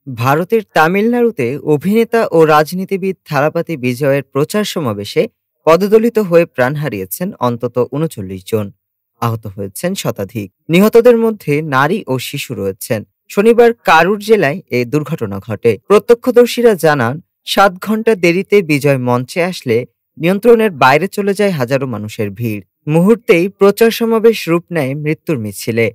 ভারতের তামিলনাড়ুতে অভিনেতা ও রাজনীতিবিদ থালাপাতি বিজয়ের প্রচার সমাবেশে পদদলিত হয়ে প্রাণ হারিয়েছেন অন্তত ৩৯ জন। আহত হয়েছেন শতাধিক। নিহতদের মধ্যে নারী ও শিশু রয়েছেন। শনিবার কারুর জেলায় এই দুর্ঘটনা ঘটে। প্রত্যক্ষদর্শীরা জানান, ৭ ঘন্টা দেরিতে বিজয় মঞ্চে আসলে নিয়ন্ত্রণের বাইরে চলে যায় হাজারো মানুষের ভিড়। মুহূর্তেই প্রচার সমাবেশ রূপ নেয় মৃত্যুর মিছিলে।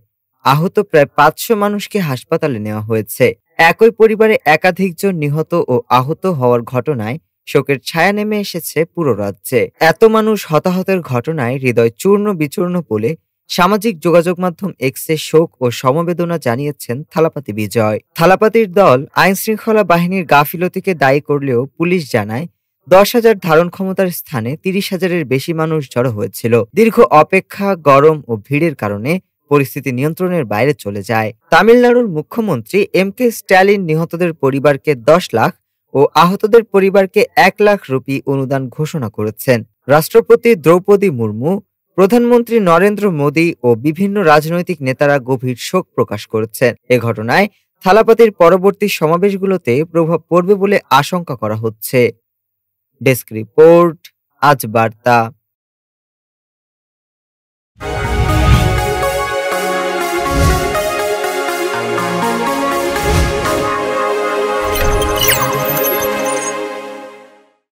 আহত প্রায় ৫০০ মানুষকে হাসপাতালে নেওয়া হয়েছে। একই পরিবারে একাধিকজন নিহত ও আহত হওয়ার ঘটনায় শোকের ছায়া নেমে এসেছে পুরো রাজ্যে। এত মানুষ হতাহতের ঘটনায় হৃদয় চূর্ণ বিচূর্ণ বলে সামাজিক যোগাযোগ মাধ্যম এক্সে শোক ও সমবেদনা জানিয়েছেন থালাপাতি বিজয়। থালাপাতির দল আইন শৃঙ্খলা বাহিনীর গাফিলতিকে দায়ী করলেও পুলিশ জানায়, ১০,০০০ ধারণ ক্ষমতার স্থানে ৩০,০০০-এর বেশি মানুষ জড়ো হয়েছিল। দীর্ঘ অপেক্ষা, গরম ও ভিড়ের কারণে পরিস্থিতি নিয়ন্ত্রণের বাইরে চলে যায়। তামিলনাড়ুর মুখ্যমন্ত্রী এম.কে. স্ট্যালিন নিহতদের পরিবারকে ১০ লাখ ও আহতদের পরিবারকে ১ লাখ রুপি অনুদান ঘোষণা করেছেন। রাষ্ট্রপতি দ্রৌপদী মুর্মু, প্রধানমন্ত্রী নরেন্দ্র মোদী ও বিভিন্ন রাজনৈতিক নেতারা গভীর শোক প্রকাশ করেছেন। এ ঘটনায় থালাপাতির পরবর্তী সমাবেশগুলোতে প্রভাব পড়বে বলে আশঙ্কা করা হচ্ছে। ডেস্ক রিপোর্ট, আজ বার্তা।